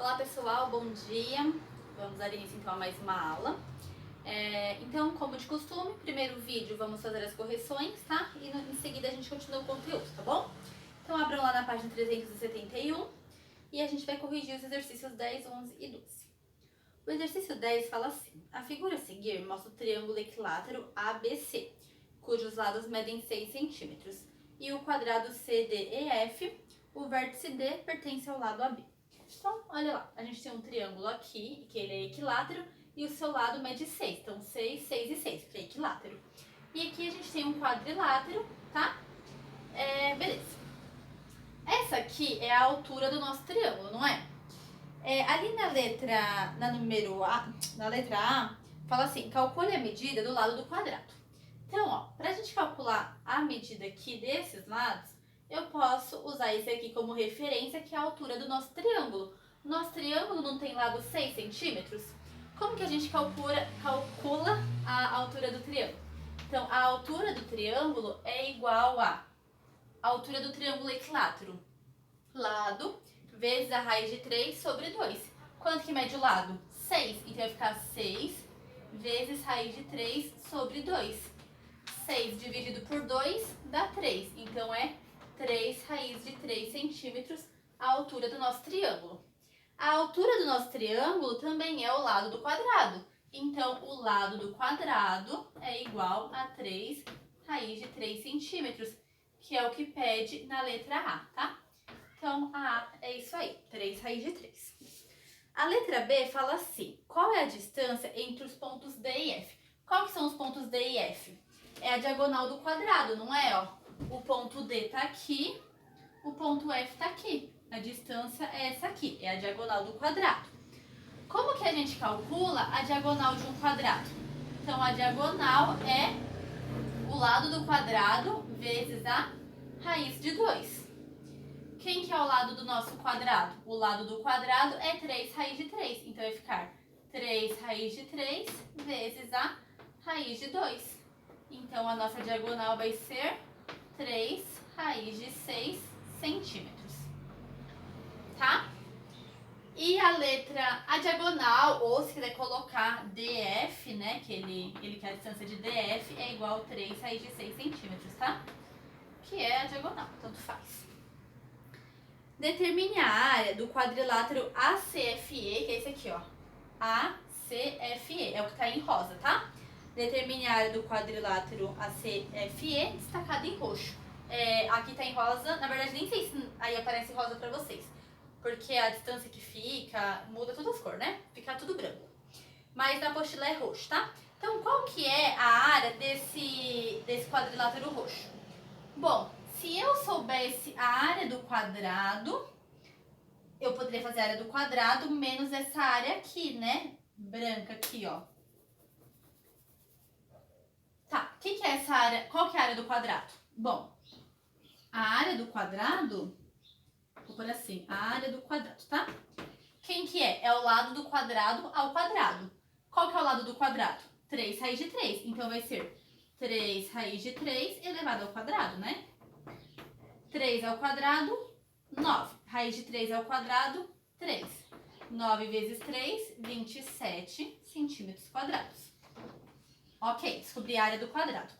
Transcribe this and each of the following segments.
Olá pessoal, bom dia! Vamos dar início então a mais uma aula. Então, como de costume, primeiro vídeo vamos fazer as correções, tá? E em seguida a gente continua o conteúdo, tá bom? Então abram lá na página 371 e a gente vai corrigir os exercícios 10, 11 e 12. O exercício 10 fala assim: a figura a seguir mostra o triângulo equilátero ABC, cujos lados medem 6 centímetros, e o quadrado CDEF, o vértice D pertence ao lado AB. Então, olha lá, a gente tem um triângulo aqui, que ele é equilátero, e o seu lado mede 6. Então, 6, 6 e 6, porque é equilátero. E aqui a gente tem um quadrilátero, tá? Beleza. Essa aqui é a altura do nosso triângulo, não é? Ali na letra A, fala assim, calcule a medida do lado do quadrado. Então, ó, pra gente calcular a medida aqui desses lados, eu posso usar esse aqui como referência, que é a altura do nosso triângulo. Nosso triângulo não tem lado 6 centímetros? Como que a gente calcula a altura do triângulo? Então, a altura do triângulo é igual a altura do triângulo equilátero. Lado vezes a raiz de 3 sobre 2. Quanto que mede o lado? 6. Então, vai ficar 6 vezes raiz de 3 sobre 2. 6 dividido por 2 dá 3. Então, é 3 raiz de 3 centímetros a altura do nosso triângulo. A altura do nosso triângulo também é o lado do quadrado. Então, o lado do quadrado é igual a 3 raiz de 3 centímetros, que é o que pede na letra A, tá? Então, a A é isso aí, 3 raiz de 3. A letra B fala assim: qual é a distância entre os pontos D e F? Qual que são os pontos D e F? É a diagonal do quadrado, não é? Ó, o ponto D tá aqui, o ponto F tá aqui. A distância é essa aqui, é a diagonal do quadrado. Como que a gente calcula a diagonal de um quadrado? Então, a diagonal é o lado do quadrado vezes a raiz de 2. Quem que é o lado do nosso quadrado? O lado do quadrado é 3 raiz de 3. Então, vai ficar 3 raiz de 3 vezes a raiz de 2. Então, a nossa diagonal vai ser 3 raiz de 6 centímetros. Tá? E a diagonal, ou se quiser colocar DF, né, que ele quer a distância de DF, é igual a 3 raiz de 6 centímetros, tá? Que é a diagonal, tanto faz. Determine a área do quadrilátero ACFE, que é esse aqui, ó. ACFE, é o que tá em rosa, tá? Determine a área do quadrilátero ACFE, destacado em roxo. Aqui tá em rosa, na verdade nem sei se aí aparece rosa pra vocês, porque a distância que fica, muda todas as cores, né? Fica tudo branco. Mas na apostila é roxo, tá? Então, qual que é a área desse quadrilátero roxo? Bom, se eu soubesse a área do quadrado, eu poderia fazer a área do quadrado menos essa área aqui, né? Branca aqui, ó. Tá, o que é essa área? Qual que é a área do quadrado? Bom, a área do quadrado, vou pôr assim, a área do quadrado, tá? Quem que é? É o lado do quadrado ao quadrado. Qual que é o lado do quadrado? 3 raiz de 3. Então, vai ser 3 raiz de 3 elevado ao quadrado, né? 3 ao quadrado, 9. Raiz de 3 ao quadrado, 3. 9 vezes 3, 27 centímetros quadrados. Ok, descobri a área do quadrado.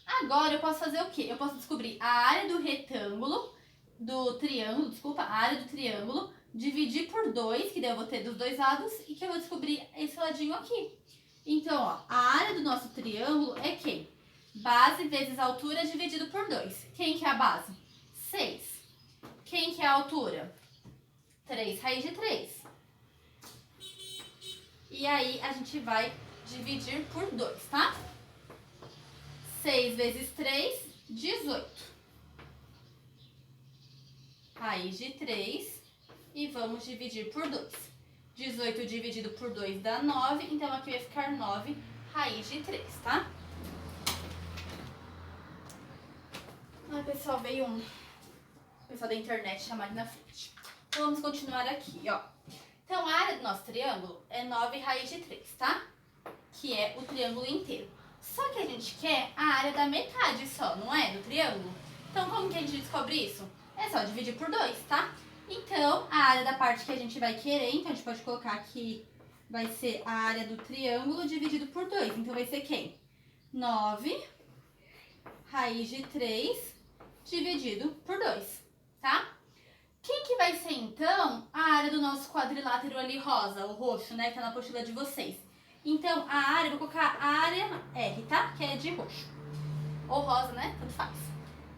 Agora, eu posso fazer o quê? Eu posso descobrir a área do retângulo, a área do triângulo, dividir por 2, que daí eu vou ter dos dois lados, e que eu vou descobrir esse ladinho aqui. Então, ó, a área do nosso triângulo é quem? Base vezes altura dividido por 2. Quem que é a base? 6. Quem que é a altura? 3 raiz de 3. E aí, a gente vai dividir por 2, tá? 6 vezes 3, 18. Raiz de 3 e vamos dividir por 2. 18 dividido por 2 dá 9, então aqui vai ficar 9 raiz de 3, tá? Ai, pessoal, veio um pessoal da internet chamar ali na frente. Então, vamos continuar aqui, ó. Então, a área do nosso triângulo é 9 raiz de 3, tá? Que é o triângulo inteiro. Só que a gente quer a área da metade só, não é? Do triângulo. Então, como que a gente descobre isso? É só dividir por 2, tá? Então, a área da parte que a gente vai querer, então a gente pode colocar aqui, vai ser a área do triângulo dividido por 2. Então, vai ser quem? 9 raiz de 3 dividido por 2, tá? Quem que vai ser, então, a área do nosso quadrilátero ali rosa, o roxo, né, que tá na apostila de vocês? Então, a área, vou colocar a área R, tá? Que é de roxo. Ou rosa, né? Tanto faz.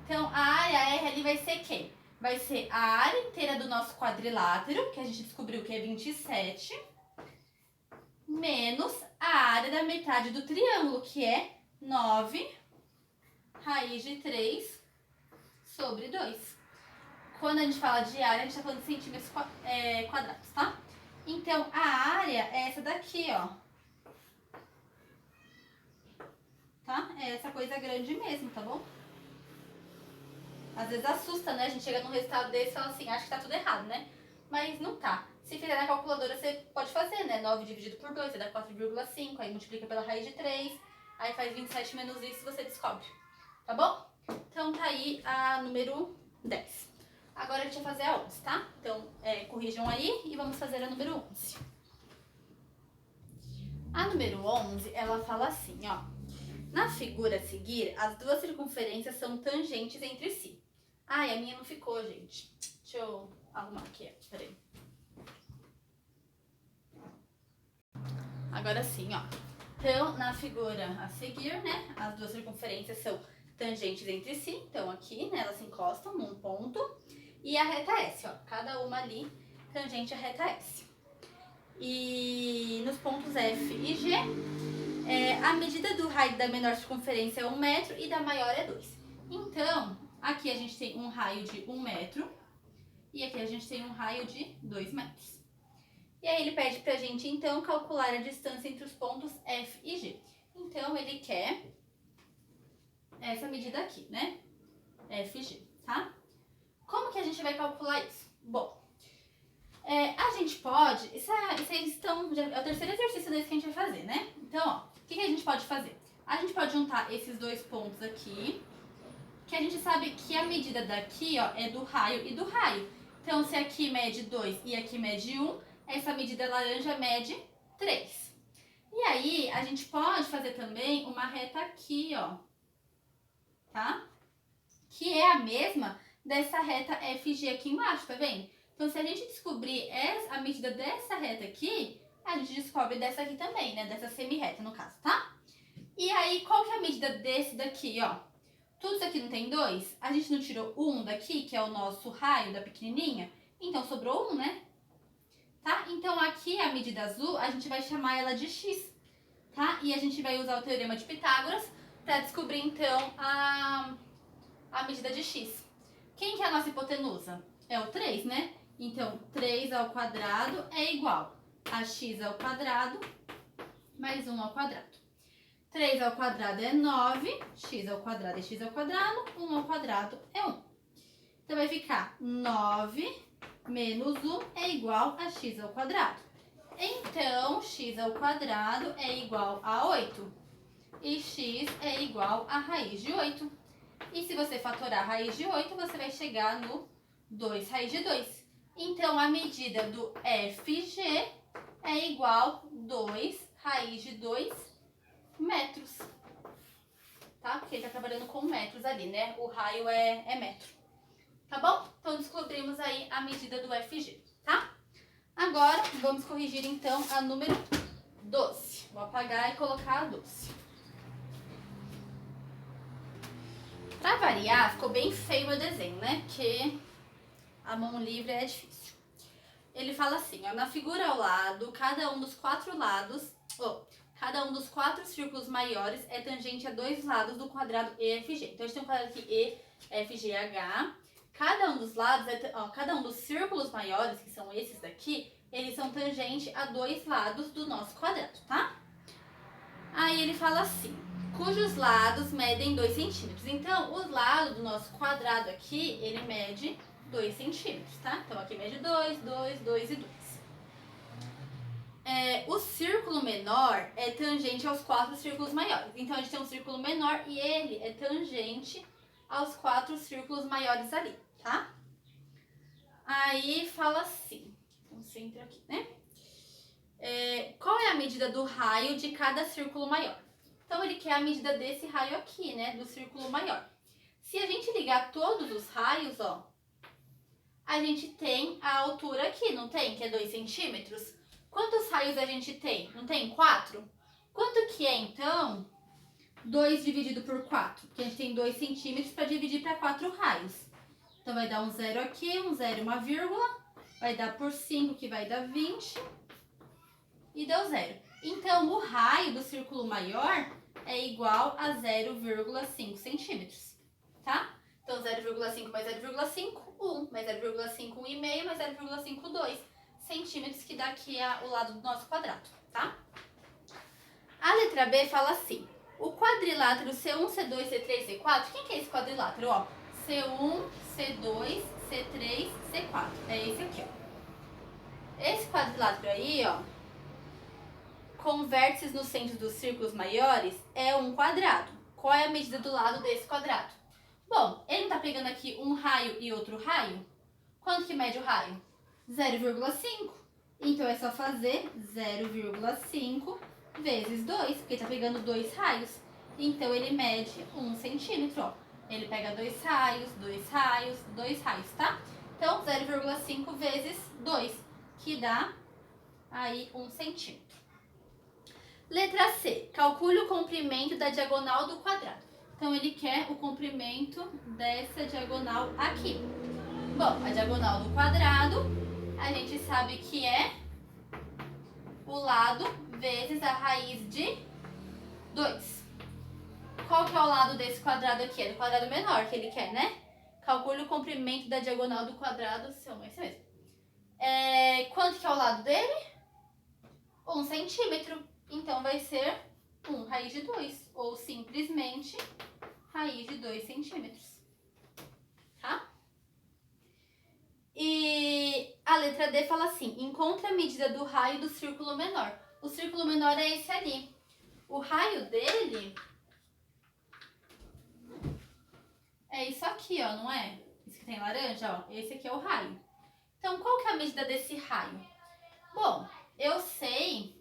Então, a área R ali vai ser quem? Vai ser a área inteira do nosso quadrilátero, que a gente descobriu que é 27, menos a área da metade do triângulo, que é 9 raiz de 3 sobre 2. Quando a gente fala de área, a gente tá falando de centímetros quadrados, tá? Então, a área é essa daqui, ó. Tá? É essa coisa grande mesmo, tá bom? Às vezes assusta, né? A gente chega num resultado desse e fala assim, acho que tá tudo errado, né? Mas não tá. Se fizer na calculadora, você pode fazer, né? 9 dividido por 2, você dá 4,5, aí multiplica pela raiz de 3, aí faz 27 menos isso e você descobre. Tá bom? Então tá aí a número 10. Agora a gente vai fazer a 11, tá? Então, corrijam aí e vamos fazer a número 11. A número 11, ela fala assim, ó. Na figura a seguir, as duas circunferências são tangentes entre si. Ai, a minha não ficou, gente. Deixa eu arrumar aqui, peraí. Agora sim, ó. Então, na figura a seguir, né, as duas circunferências são tangentes entre si. Então, aqui, né, elas se encostam num ponto. E a reta S, ó. Cada uma ali tangente à reta S. E nos pontos F e G, a medida do raio da menor circunferência é 1 metro e da maior é 2. Então, aqui a gente tem um raio de 1 metro e aqui a gente tem um raio de 2 metros. E aí ele pede pra gente, então, calcular a distância entre os pontos F e G. Então, ele quer essa medida aqui, né? F e G, tá? Como que a gente vai calcular isso? Bom, a gente pode... Vocês estão... É o terceiro exercício desse que a gente vai fazer, né? Então, ó, o que a gente pode fazer? A gente pode juntar esses dois pontos aqui, que a gente sabe que a medida daqui, ó, é do raio e do raio. Então, se aqui mede 2 e aqui mede 1, essa medida laranja mede 3. E aí, a gente pode fazer também uma reta aqui, ó, tá? Que é a mesma dessa reta FG aqui embaixo, tá vendo? Então, se a gente descobrir a medida dessa reta aqui, a gente descobre dessa aqui também, né? Dessa semi-reta, no caso, tá? E aí, qual que é a medida desse daqui, ó? Tudo isso aqui não tem 2? A gente não tirou 1 daqui, que é o nosso raio da pequenininha? Então, sobrou 1, né? Tá? Então, aqui a medida azul, a gente vai chamar ela de x, tá? E a gente vai usar o teorema de Pitágoras para descobrir, então, a medida de x. Quem que é a nossa hipotenusa? É o 3, né? Então, 3 ao quadrado é igual a x ao quadrado mais 1 ao quadrado. 3 ao quadrado é 9, x ao quadrado é x ao quadrado, 1 ao quadrado é 1. Então, vai ficar 9 menos 1 é igual a x ao quadrado. Então, x ao quadrado é igual a 8. E x é igual a raiz de 8. E se você fatorar a raiz de 8, você vai chegar no 2 raiz de 2. Então, a medida do FG é igual a 2 raiz de 2 metros. Tá? Porque ele está trabalhando com metros ali, né? O raio é metro. Tá bom? Então, descobrimos aí a medida do FG, tá? Agora, vamos corrigir, então, a número 12. Vou apagar e colocar a 12. Pra variar, ficou bem feio o desenho, né? Porque a mão livre é difícil. Ele fala assim, ó, na figura ao lado, cada um dos quatro círculos maiores é tangente a dois lados do quadrado EFG. Então, a gente tem um quadrado aqui EFGH. Cada um dos lados, cada um dos círculos maiores, que são esses daqui, eles são tangente a dois lados do nosso quadrado, tá? Aí ele fala assim, cujos lados medem 2 centímetros. Então, os lados do nosso quadrado aqui, ele mede 2 centímetros, tá? Então, aqui mede 2, 2, 2 e 2. O círculo menor é tangente aos 4 círculos maiores. Então, a gente tem um círculo menor e ele é tangente aos 4 círculos maiores ali, tá? Aí fala assim, concentra aqui, né? Qual é a medida do raio de cada círculo maior? Então, ele quer a medida desse raio aqui, né? Do círculo maior. Se a gente ligar todos os raios, ó, a gente tem a altura aqui, não tem? Que é 2 centímetros. Quantos raios a gente tem? Não tem 4? Quanto que é, então, 2 dividido por 4? Porque a gente tem 2 centímetros para dividir para 4 raios. Então, vai dar um zero aqui, um zero e uma vírgula. Vai dar por 5, que vai dar 20. E deu zero. Então, o raio do círculo maior é igual a 0,5 centímetros, tá? Então, 0,5 mais 0,5, 1. Mais 0,5, 1,5, mais 0,5, 2 centímetros, que dá aqui o lado do nosso quadrado, tá? A letra B fala assim, o quadrilátero C1, C2, C3, C4, quem que é esse quadrilátero? Ó, C1, C2, C3, C4, é esse aqui, ó. Esse quadrilátero aí, ó, com vértices no centro dos círculos maiores, é um quadrado. Qual é a medida do lado desse quadrado? Bom, ele não tá pegando aqui um raio e outro raio? Quanto que mede o raio? 0,5. Então, é só fazer 0,5 vezes 2, porque tá pegando 2 raios. Então, ele mede 1 centímetro, ó. Ele pega 2 raios, 2 raios, 2 raios, tá? Então, 0,5 vezes 2, que dá aí 1 centímetro. Letra C. Calcule o comprimento da diagonal do quadrado. Então, ele quer o comprimento dessa diagonal aqui. Bom, a diagonal do quadrado, a gente sabe que é o lado vezes a raiz de 2. Qual que é o lado desse quadrado aqui? É do quadrado menor que ele quer, né? Calcule o comprimento da diagonal do quadrado, seu, esse mesmo. Quanto que é o lado dele? 1 centímetro. Então, vai ser 1 raiz de 2, ou simplesmente raiz de 2 centímetros, tá? E a letra D fala assim, encontre a medida do raio do círculo menor. O círculo menor é esse ali. O raio dele é isso aqui, ó, não é? Esse que tem laranja, ó, esse aqui é o raio. Então, qual que é a medida desse raio? Bom, eu sei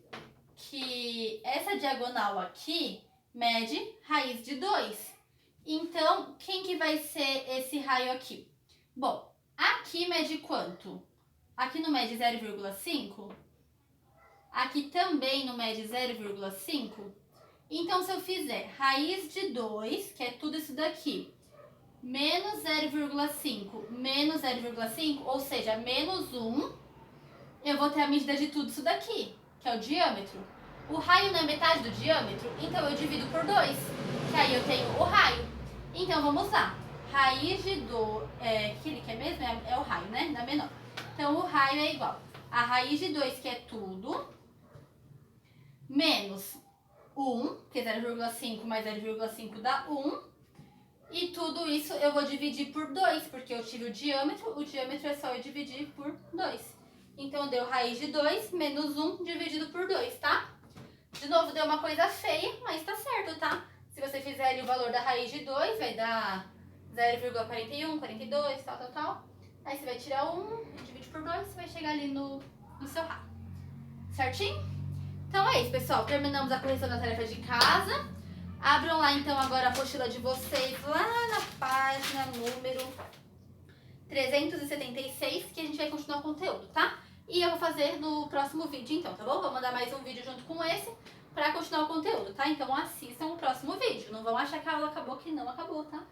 que essa diagonal aqui mede raiz de 2. Então, quem que vai ser esse raio aqui? Bom, aqui mede quanto? Aqui não mede 0,5? Aqui também não mede 0,5? Então, se eu fizer raiz de 2, que é tudo isso daqui, menos 0,5 menos 0,5, ou seja, menos 1, eu vou ter a medida de tudo isso daqui, que é o diâmetro. O raio não é metade do diâmetro, então eu divido por 2, que aí eu tenho o raio. Então, vamos lá. Raiz de 2, que ele quer mesmo é o raio, né? Da menor. Então, o raio é igual a raiz de 2, que é tudo, menos 1, que é 0,5 mais 0,5 dá 1. E tudo isso eu vou dividir por 2, porque eu tive o diâmetro é só eu dividir por 2. Então, deu raiz de 2 menos 1 dividido por 2, tá? De novo, deu uma coisa feia, mas tá certo, tá? Se você fizer ali o valor da raiz de 2, vai dar 0,41, 42, tal. Aí você vai tirar 1, divide por 2, você vai chegar ali no seu raio. Certinho? Então é isso, pessoal. Terminamos a correção da tarefa de casa. Abram lá, então, agora a apostila de vocês, lá na página número 376, que a gente vai continuar o conteúdo, tá? E eu vou fazer no próximo vídeo, então, tá bom? Vou mandar mais um vídeo junto com esse pra continuar o conteúdo, tá? Então, assistam o próximo vídeo. Não vão achar que a aula acabou, que não acabou, tá?